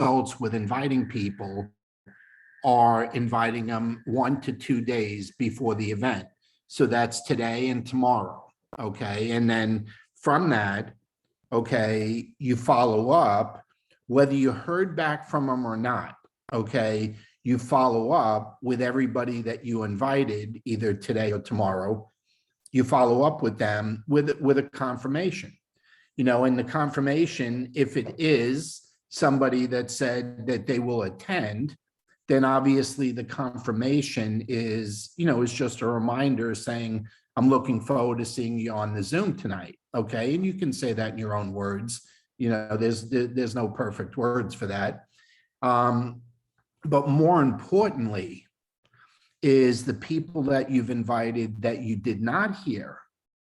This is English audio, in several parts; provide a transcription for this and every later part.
results with inviting people are inviting them 1 to 2 days before the event. So that's today and tomorrow. Okay. And then from that, okay, you follow up, whether you heard back from them or not. Okay. You follow up with everybody that you invited either today or tomorrow. You follow up with them with a confirmation, and the confirmation, if it is somebody that said that they will attend, then obviously the confirmation is just a reminder saying, I'm looking forward to seeing you on the Zoom tonight. Okay. And you can say that in your own words. There's no perfect words for that. But more importantly is the people that you've invited that you did not hear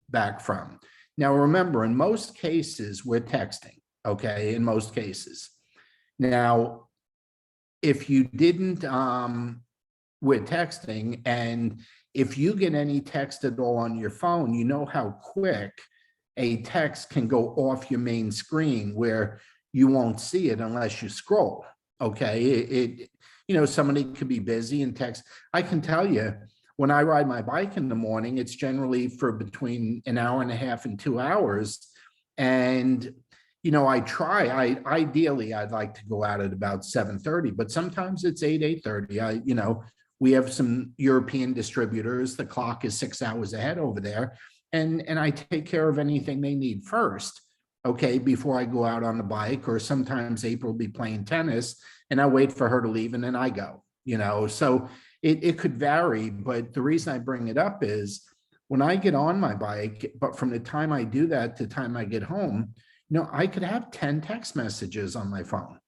back from. Now, remember, in most cases, we're texting. Okay. In most cases. Now, if you didn't, we're texting, and if you get any text at all on your phone, you know how quick a text can go off your main screen where you won't see it unless you scroll. Okay. Somebody could be busy and text. I can tell you, when I ride my bike in the morning, it's generally for between an hour and a half and 2 hours. And ideally, I'd like to go out at about 7:30, but sometimes it's 8:30. We have some European distributors. The clock is 6 hours ahead over there. And I take care of anything they need first, okay, before I go out on the bike. Or sometimes April will be playing tennis and I wait for her to leave and then I go, So it could vary. But the reason I bring it up is when I get on my bike, but from the time I do that to the time I get home, I could have 10 text messages on my phone,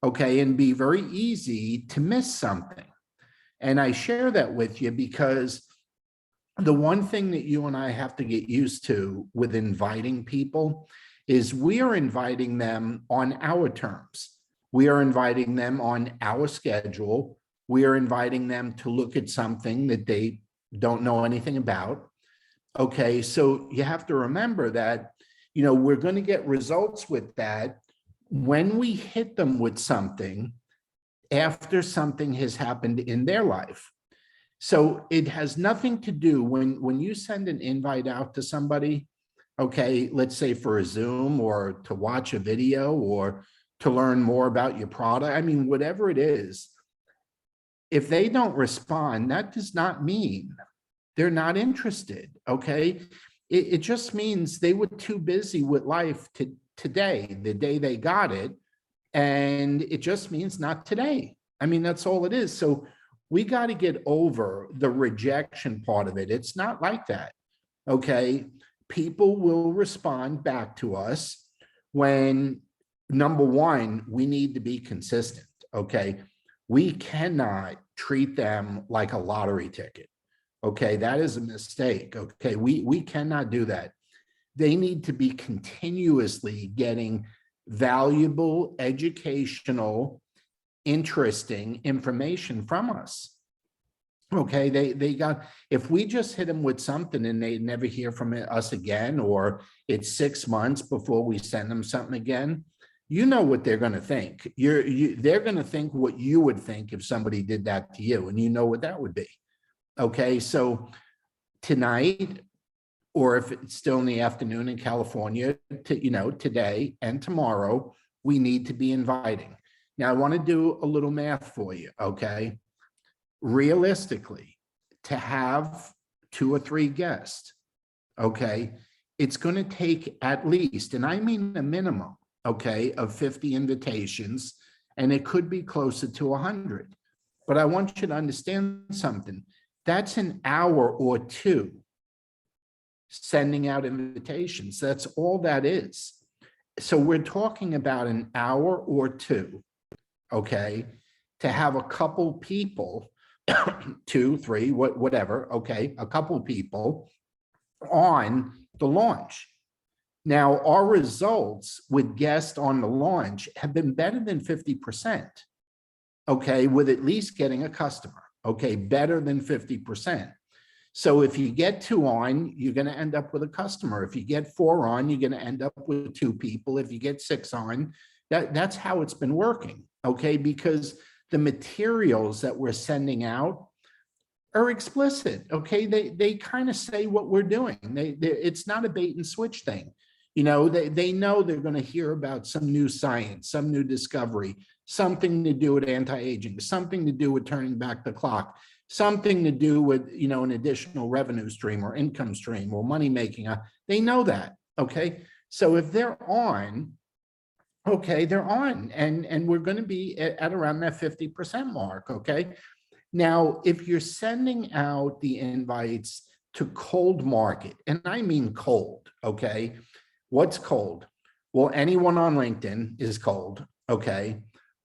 okay, and be very easy to miss something. And I share that with you because the one thing that you and I have to get used to with inviting people is we are inviting them on our terms. We are inviting them on our schedule. We are inviting them to look at something that they don't know anything about. Okay, so you have to remember that we're going to get results with that when we hit them with something after something has happened in their life. So it has nothing to do when you send an invite out to somebody, okay, let's say for a Zoom or to watch a video or to learn more about your product. I mean, whatever it is, if they don't respond, that does not mean they're not interested, okay? It just means they were too busy with life today, the day they got it. And it just means not today. I mean, that's all it is. So we got to get over the rejection part of it. It's not like that. Okay. People will respond back to us when, number one, we need to be consistent. Okay. We cannot treat them like a lottery ticket. Okay, that is a mistake. Okay, we cannot do that. They need to be continuously getting valuable, educational, interesting information from us. Okay, they got, if we just hit them with something and they never hear from us again, or it's 6 months before we send them something again, you know what they're going to think. They're going to think what you would think if somebody did that to you, and you know what that would be. Okay, so tonight, or if it's still in the afternoon in California, today and tomorrow, we need to be inviting. Now, I want to do a little math for you, okay? Realistically, to have 2 or 3 guests, okay, it's going to take at least, and I mean a minimum, okay, of 50 invitations, and it could be closer to 100. But I want you to understand something. That's an hour or 2 sending out invitations. That's all that is. So we're talking about an hour or 2, okay, to have a couple people, 2, 3, whatever, okay, a couple people on the launch. Now, our results with guests on the launch have been better than 50%, okay, with at least getting a customer. Okay, better than 50%. So if you get 2 on, you're going to end up with a customer. If you get 4 on, you're going to end up with 2 people. If you get 6 on, that's how it's been working. okay? Because the materials that we're sending out are explicit, okay? They kind of say what we're doing. It's not a bait and switch thing. You know, they know they're going to hear about some new science, some new discovery, something to do with anti-aging, something to do with turning back the clock, something to do with, you know, an additional revenue stream or income stream or money making. They know that, okay? So if they're on, okay, they're on, and we're going to be at around that 50% mark, okay? Now, if you're sending out the invites to cold market, and I mean cold, okay? What's cold? Well, anyone on LinkedIn is cold, okay?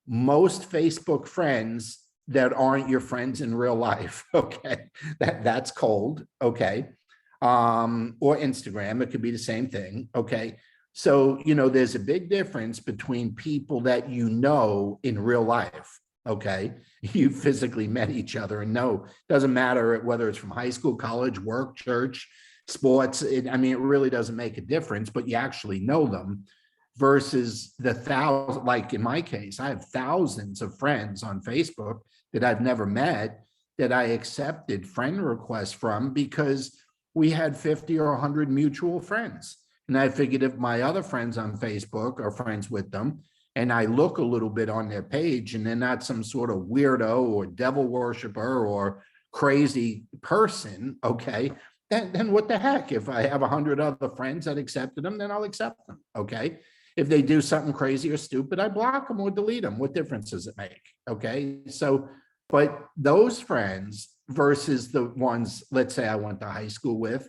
Most Facebook friends that aren't your friends in real life, okay? That's cold, okay? Or Instagram, it could be the same thing, okay? So, you know, there's a big difference between people that you know in real life, okay? You physically met each other and know, doesn't matter whether it's from high school, college, work, church, sports. I mean, it really doesn't make a difference, but you actually know them versus the thousand, like in my case, I have thousands of friends on Facebook that I've never met that I accepted friend requests from because we had 50 or 100 mutual friends. And I figured if my other friends on Facebook are friends with them, and I look a little bit on their page and they're not some sort of weirdo or devil worshiper or crazy person, okay, then what the heck? If I have 100 other friends that accepted them, then I'll accept them, okay? If they do something crazy or stupid, I block them or delete them. What difference does it make, okay? So, but those friends versus the ones, let's say I went to high school with,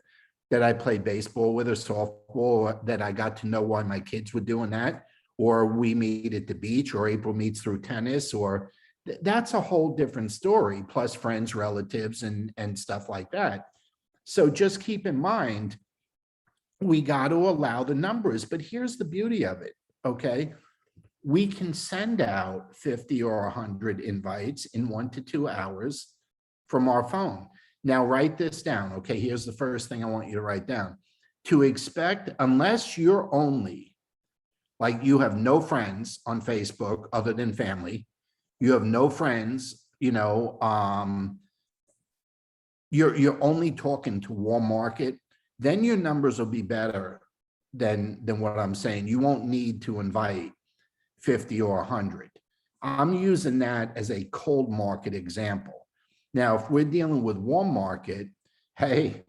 that I played baseball with or softball, that I got to know why my kids were doing that, or we meet at the beach, or April meets through tennis, or that's a whole different story, plus friends, relatives, and stuff like that. So just keep in mind, we got to allow the numbers, but here's the beauty of it, okay? We can send out 50 or 100 invites in 1 to 2 hours from our phone. Now write this down, okay? Here's the first thing I want you to write down. To expect, unless you're only, like you have no friends on Facebook other than family, you have no friends, you know, you're only talking to warm market, then your numbers will be better than what I'm saying. You won't need to invite 50 or 100. I'm using that as a cold market example. Now, if we're dealing with warm market, hey,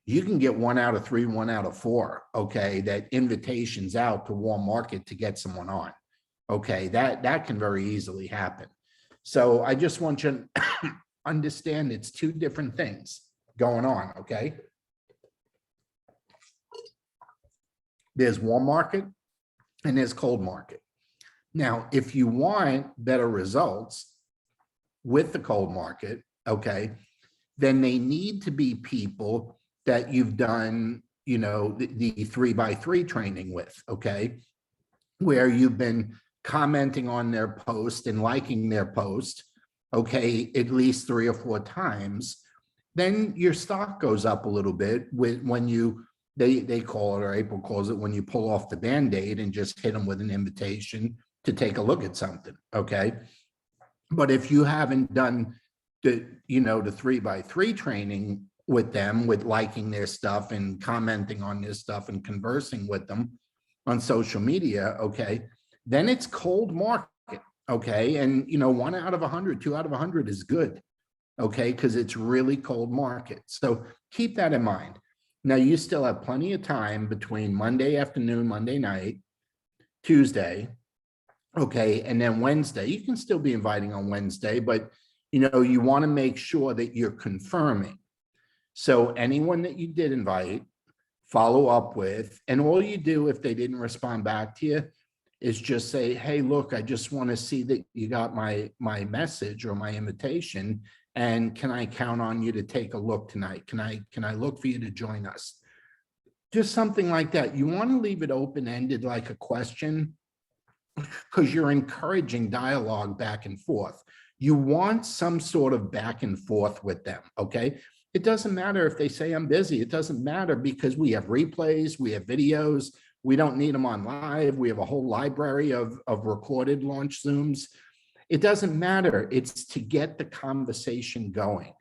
you can get 1 out of 3, 1 out of 4, okay, that invitations out to warm market to get someone on, okay, that can very easily happen. So I just want you to understand it's 2 different things going on, okay? There's warm market and there's cold market. Now, if you want better results with the cold market, okay, then they need to be people that you've done, you know, the 3x3 training with, okay, where you've been commenting on their post and liking their post, okay, at least 3 or 4 times, then your stock goes up a little bit when you, they call it, or April calls it, when you pull off the Band-Aid and just hit them with an invitation to take a look at something, okay? But if you haven't done the, you know, the 3x3 training with them, with liking their stuff and commenting on their stuff and conversing with them on social media, okay, then it's cold market, okay? And, you know, 1 out of 100, 2 out of 100 is good, okay? Because it's really cold market. So keep that in mind. Now, you still have plenty of time between Monday afternoon, Monday night, Tuesday, okay, and then Wednesday. You can still be inviting on Wednesday, but, you know, you want to make sure that you're confirming. So anyone that you did invite, follow up with, and all you do if they didn't respond back to you is just say, hey, look, I just want to see that you got my message or my invitation, and can I count on you to take a look tonight? Can I look for you to join us? Just something like that. You want to leave it open-ended like a question, because you're encouraging dialogue back and forth. You want some sort of back and forth with them, okay? It doesn't matter if they say I'm busy. It doesn't matter, because we have replays, we have videos. We don't need them on live. We have a whole library of recorded launch Zooms. It doesn't matter. It's to get the conversation going.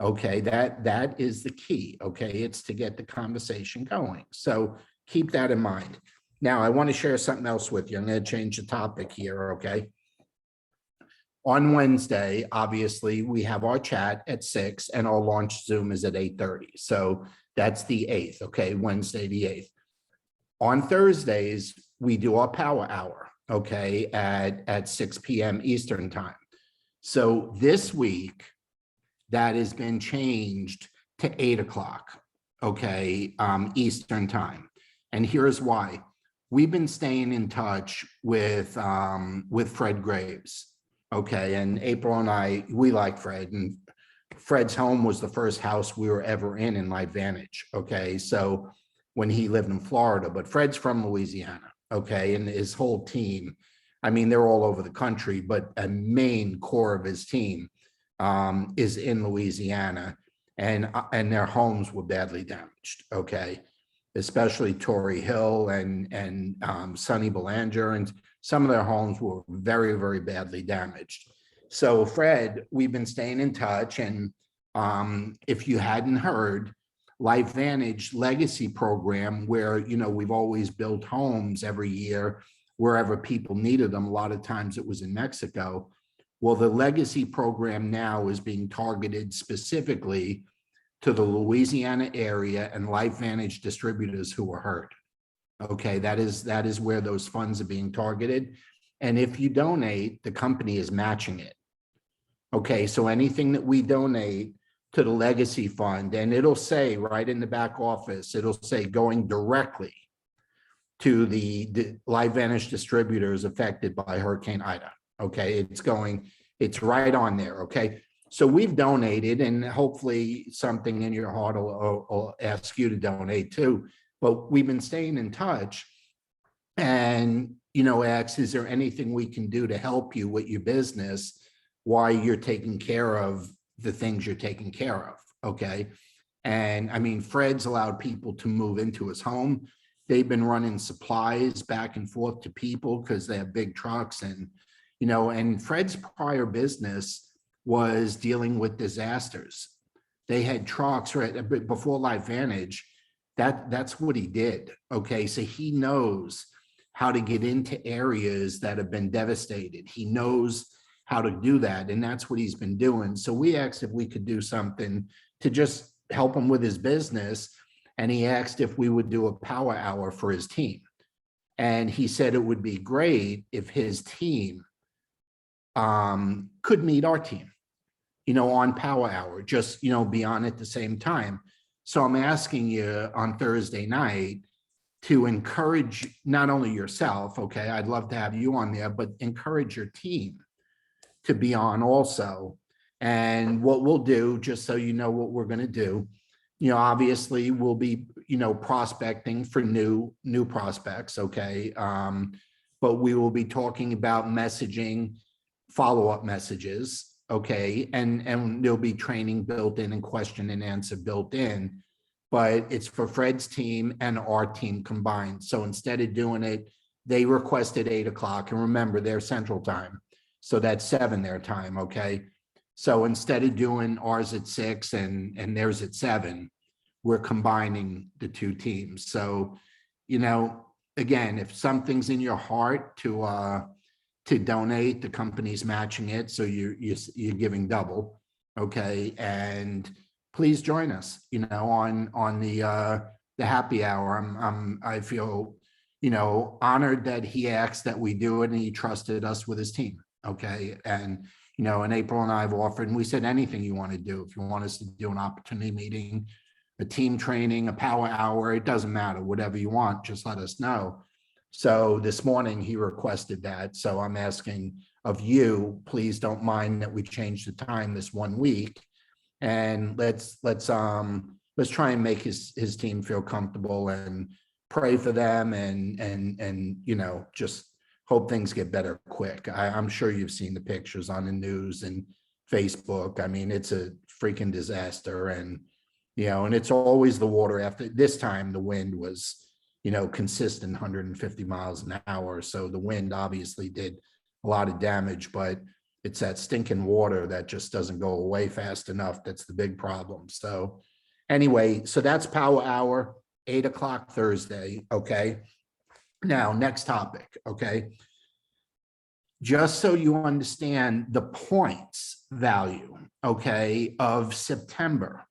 Okay, that is the key. Okay, it's to get the conversation going. So keep that in mind. Now, I want to share something else with you. I'm going to change the topic here. Okay. On Wednesday, obviously, we have our chat at 6 and our launch Zoom is at 8:30. So that's the 8th. Okay, Wednesday, the 8th. On Thursdays, we do our power hour. Okay, at 6 p.m. Eastern time. So this week, that has been changed to 8 o'clock, okay, Eastern time. And here's why. We've been staying in touch with Fred Graves, okay? And April and I, we like Fred, and Fred's home was the first house we were ever in LifeVantage, okay? So when he lived in Florida, but Fred's from Louisiana, okay? And his whole team, I mean, they're all over the country, but a main core of his team is in Louisiana, and their homes were badly damaged, okay? Especially Torrey Hill and Sonny Belanger, and some of their homes were very, very badly damaged. So Fred, we've been staying in touch, and if you hadn't heard, LifeVantage Legacy Program, where, you know, we've always built homes every year wherever people needed them. A lot of times it was in Mexico. Well, the Legacy Program now is being targeted specifically to the Louisiana area and LifeVantage distributors who were hurt. Okay, that is where those funds are being targeted. And if you donate, the company is matching it. Okay, so anything that we donate to the Legacy Fund, and it'll say right in the back office, it'll say going directly to the LifeVantage distributors affected by Hurricane Ida. Okay, it's right on there. Okay, so we've donated, and hopefully something in your heart will ask you to donate too. But we've been staying in touch, and, you know, asks, is there anything we can do to help you with your business while you're taking care of the things you're taking care of? Okay, and I mean, Fred's allowed people to move into his home. They've been running supplies back and forth to people because they have big trucks, and, you know, and Fred's prior business was dealing with disasters. They had trucks right before LifeVantage. That's what he did. Okay, so he knows how to get into areas that have been devastated. He knows how to do that, and that's what he's been doing. So we asked if we could do something to just help him with his business, and he asked if we would do a power hour for his team. And he said it would be great if his team could meet our team, you know, on power hour, just, you know, be on at the same time. So I'm asking you on Thursday night to encourage not only yourself, okay, I'd love to have you on there, but encourage your team to be on also. And what we'll do, just so you know what we're going to do, you know, obviously we'll be, you know, prospecting for new prospects, okay? But we will be talking about messaging, follow-up messages, okay? And there'll be training built in and question and answer built in, but it's for Fred's team and our team combined. So instead of doing it, they requested 8 o'clock, and remember, they're Central Time, so that's 7 their time, okay? So instead of doing ours at 6 and theirs at 7, we're combining the two teams. So, you know, again, if something's in your heart to donate, the company's matching it, so you're giving double, okay? And please join us, you know, on the happy hour. I feel, you know, honored that he asked that we do it, and he trusted us with his team, okay? And, you know, and April and I have offered, and we said anything you want to do. If you want us to do an opportunity meeting, a team training, a power hour, it doesn't matter, whatever you want, just let us know. So this morning he requested that. So I'm asking of you, please don't mind that we changed the time this 1 week, and let's try and make his team feel comfortable and pray for them, and you know, just hope things get better quick. I'm sure you've seen the pictures on the news and Facebook. I mean, it's a freaking disaster, and, you know, and it's always the water. After this time, the wind was, you know, consistent 150 miles an hour. So the wind obviously did a lot of damage, but it's that stinking water that just doesn't go away fast enough. That's the big problem. So anyway, so that's Power Hour, 8 o'clock Thursday. Okay. Now, next topic. Okay. Just so you understand the points value, okay, of September.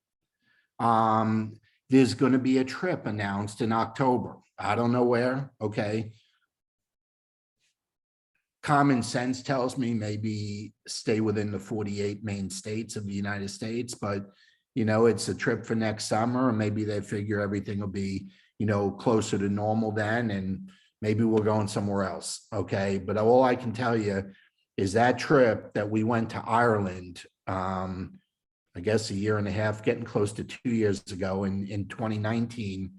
There's going to be a trip announced in October. I don't know where. Okay. Common sense tells me maybe stay within the 48 main states of the United States, but it's a trip for next summer, and maybe they figure everything will be, closer to normal then, and maybe we're going somewhere else. Okay. But all I can tell you is that trip that we went to Ireland, I guess a year and a half, getting close to 2 years ago in 2019,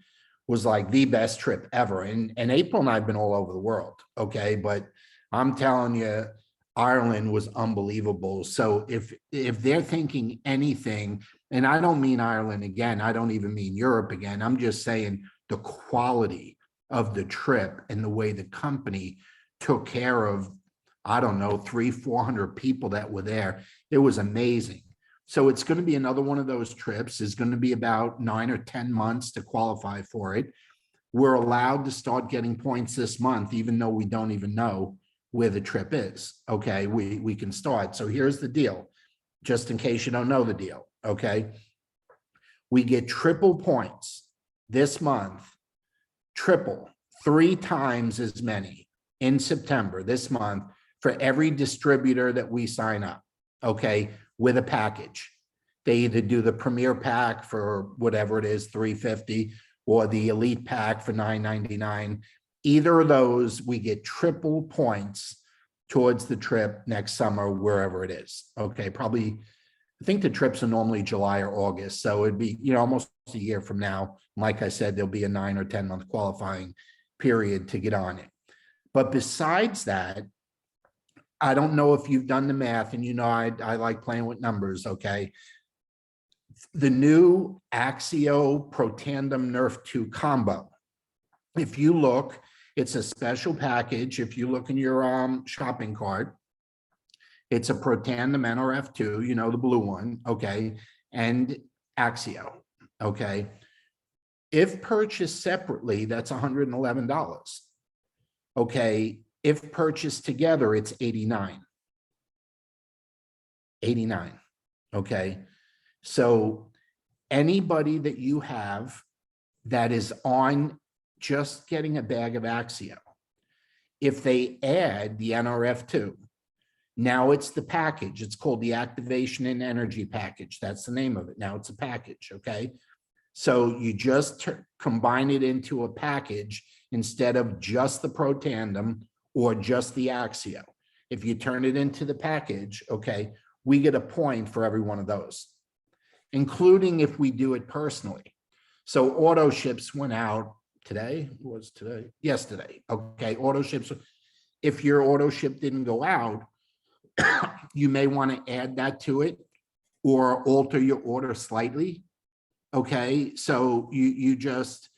was like the best trip ever. And April and I've been all over the world. Okay. But I'm telling you, Ireland was unbelievable. So if they're thinking anything, and I don't mean Ireland again, I don't even mean Europe again, I'm just saying the quality of the trip and the way the company took care of, I don't know, 300-400 people that were there. It was amazing. So it's going to be another one of those trips. It's going to be about 9 or 10 months to qualify for it. We're allowed to start getting points this month, even though we don't even know where the trip is. Okay, we can start. So here's the deal, just in case you don't know the deal. Okay, we get triple points this month, triple, 3 times as many in September this month for every distributor that we sign up. Okay, with a package. They either do the Premier Pack for whatever it is, $350, or the Elite Pack for $999. Either of those, we get triple points towards the trip next summer, wherever it is. Okay, probably, I think the trips are normally July or August. So it'd be, almost a year from now. Like I said, there'll be a 9 or 10 month qualifying period to get on it. But besides that, I don't know if you've done the math, and I like playing with numbers. Okay. The new Axio Pro Tandem Nerf 2 combo. If you look, it's a special package. If you look in your shopping cart, it's a Pro Tandem NRF2, the blue one. Okay. And Axio. Okay. If purchased separately, that's $111. Okay. If purchased together, it's $89. Okay. So anybody that you have that is on just getting a bag of Axio, if they add the NRF2, now it's the package. It's called the Activation and Energy Package. That's the name of it. Now it's a package. Okay. So you just combine it into a package instead of just the Pro Tandem or just the Axio. If you turn it into the package, okay, we get a point for every one of those, including if we do it personally. So auto ships went out yesterday. Okay, auto ships. If your auto ship didn't go out, you may want to add that to it or alter your order slightly. Okay, so you just,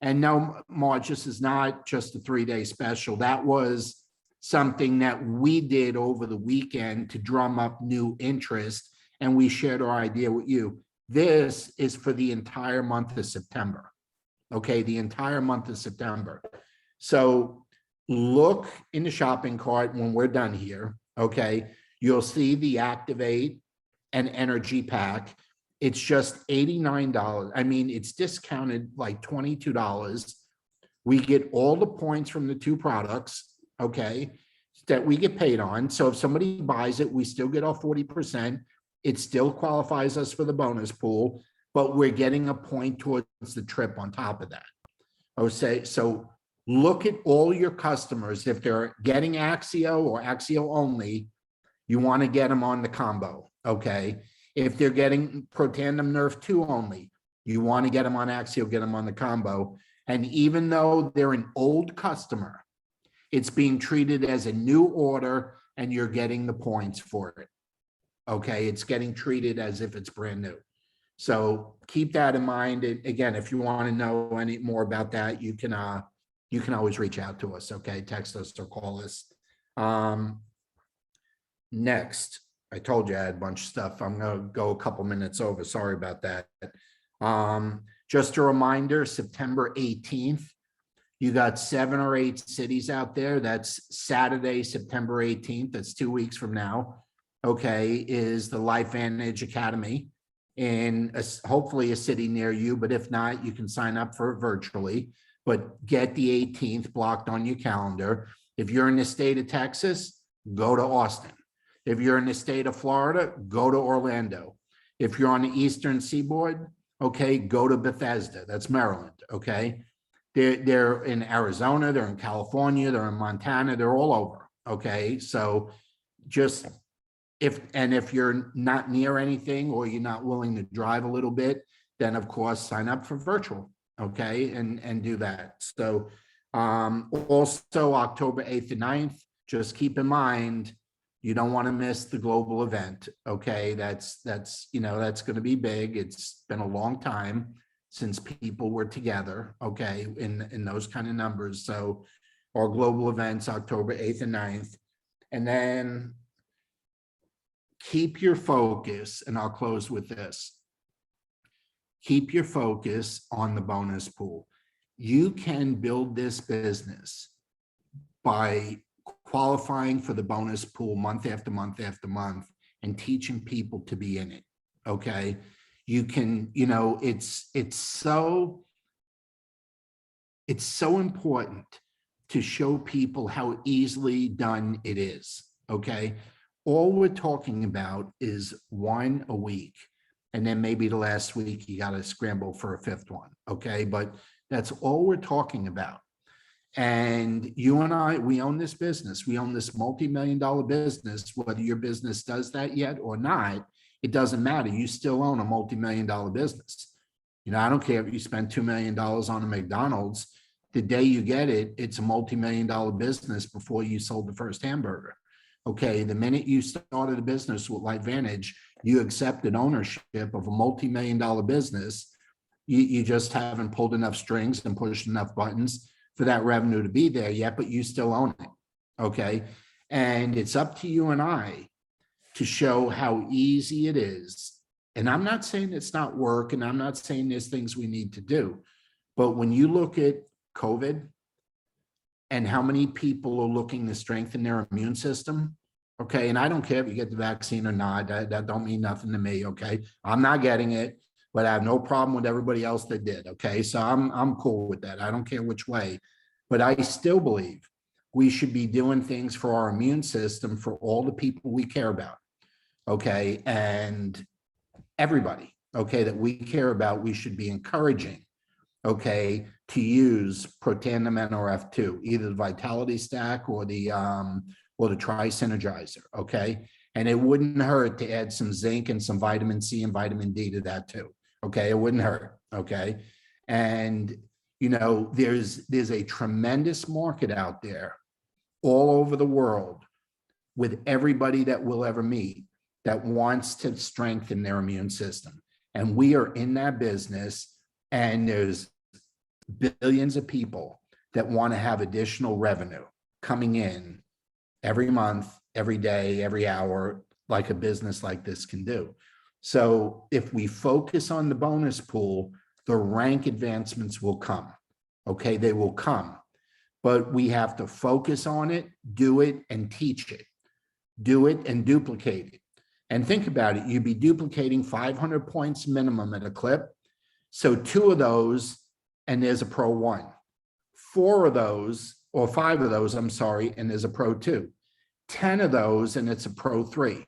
and no, Marge, this is not just a 3-day special. That was something that we did over the weekend to drum up new interest, and we shared our idea with you. This is for the entire month of September. Okay, the entire month of September. So look in the shopping cart when we're done here. Okay, you'll see the Activate and Energy Pack. It's just $89. I mean, it's discounted like $22. We get all the points from the 2 products, okay, that we get paid on. So if somebody buys it, we still get our 40%. It still qualifies us for the bonus pool, but we're getting a point towards the trip on top of that. Okay, so look at all your customers. If they're getting Axio or Axio only, you want to get them on the combo, okay? If they're getting Pro Tandem Nerf 2 only, you want to get them on Axio, get them on the combo. And even though they're an old customer, it's being treated as a new order and you're getting the points for it. Okay, it's getting treated as if it's brand new. So keep that in mind. Again, if you want to know any more about that, you can always reach out to us. Okay, text us or call us. Next, I told you I had a bunch of stuff. I'm going to go a couple minutes over. Sorry about that. Just a reminder, September 18th, you got 7 or 8 cities out there. That's Saturday, September 18th. That's 2 weeks from now. Okay, is the LifeVantage Academy in hopefully a city near you, but if not, you can sign up for it virtually. But get the 18th blocked on your calendar. If you're in the state of Texas, go to Austin. If you're in the state of Florida, go to Orlando. If you're on the Eastern Seaboard, okay, go to Bethesda. That's Maryland, okay? They're in Arizona, they're in California, they're in Montana, they're all over, okay? So just if you're not near anything or you're not willing to drive a little bit, then of course sign up for virtual, okay, and do that. So also October 8th and 9th, just keep in mind, you don't want to miss the global event, okay? That's going to be big. It's been a long time since people were together, okay, in those kind of numbers. So our global events, October 8th and 9th. And then keep your focus, and I'll close with this. Keep your focus on the bonus pool. You can build this business by qualifying for the bonus pool month after month after month and teaching people to be in it, okay? You can, it's so important to show people how easily done it is, okay? All we're talking about is 1 a week. And then maybe the last week you got to scramble for a 5th one, okay? But that's all we're talking about. And you and I, we own this business. We own this multi-million-dollar business. Whether your business does that yet or not, it doesn't matter. You still own a multi-million-dollar business. I don't care if you spend $2 million on a McDonald's. The day you get it, it's a multi-million-dollar business before you sold the first hamburger. Okay, the minute you started a business with LifeVantage, you accepted ownership of a multi-million-dollar business. You just haven't pulled enough strings and pushed enough buttons for that revenue to be there yet, but you still own it, okay? And it's up to you and I to show how easy it is. And I'm not saying it's not work, and I'm not saying there's things we need to do, but when you look at COVID and how many people are looking to strengthen their immune system, okay, and I don't care if you get the vaccine or not, that don't mean nothing to me, okay? I'm not getting it, but I have no problem with everybody else that did, okay? So I'm cool with that. I don't care which way, but I still believe we should be doing things for our immune system for all the people we care about, okay? And everybody, okay, that we care about, we should be encouraging, okay, to use Protandim NRF2, either the Vitality Stack or the Tri-Synergizer, okay? And it wouldn't hurt to add some zinc and some vitamin C and vitamin D to that too. Okay, it wouldn't hurt, okay? And, there's a tremendous market out there all over the world with everybody that we'll ever meet that wants to strengthen their immune system. And we are in that business, and there's billions of people that want to have additional revenue coming in every month, every day, every hour, like a business like this can do. So if we focus on the bonus pool, the rank advancements will come, okay? They will come, but we have to focus on it, do it, and teach it. Do it and duplicate it. And think about it, you'd be duplicating 500 points minimum at a clip. So 2 of those, and there's a Pro 1. 4 of those, or 5 of those, I'm sorry, and there's a Pro 2. 10 of those, and it's a Pro 3.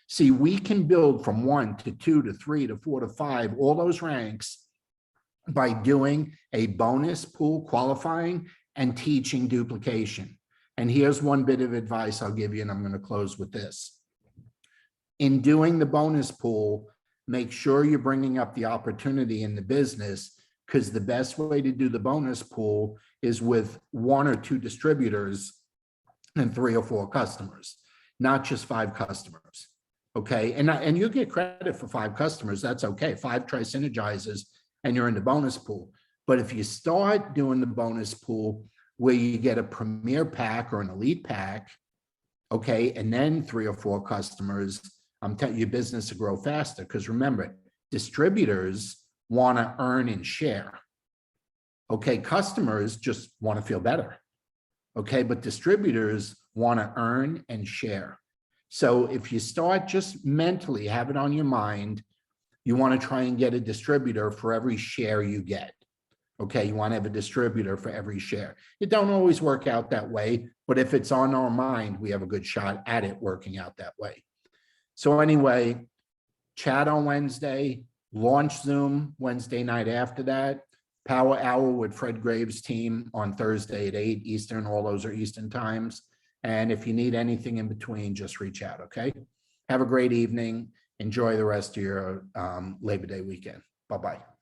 See, we can build from 1 to 2 to 3 to 4 to 5, all those ranks by doing a bonus pool qualifying and teaching duplication. And here's one bit of advice I'll give you, and I'm going to close with this. In doing the bonus pool, make sure you're bringing up the opportunity in the business, because the best way to do the bonus pool is with 1 or 2 distributors and 3 or 4 customers, not just 5 customers. Okay, and you get credit for 5 customers. That's okay. 5 Tri-Synergizers, and you're in the bonus pool. But if you start doing the bonus pool where you get a premier pack or an elite pack, Okay. And then 3 or 4 customers, I'm telling you, your business to grow faster. Because remember, distributors want to earn and share. Okay. Customers just want to feel better. Okay. But distributors want to earn and share. So if you start just mentally have it on your mind, you want to try and get a distributor for every share you get. Okay, you want to have a distributor for every share. It don't always work out that way, but if it's on our mind, we have a good shot at it working out that way. So anyway, chat on Wednesday, launch Zoom Wednesday night after that, Power Hour with Fred Graves' team on Thursday at 8 Eastern. All those are Eastern times. And if you need anything in between, just reach out, okay? Have a great evening. Enjoy the rest of your Labor Day weekend. Bye-bye.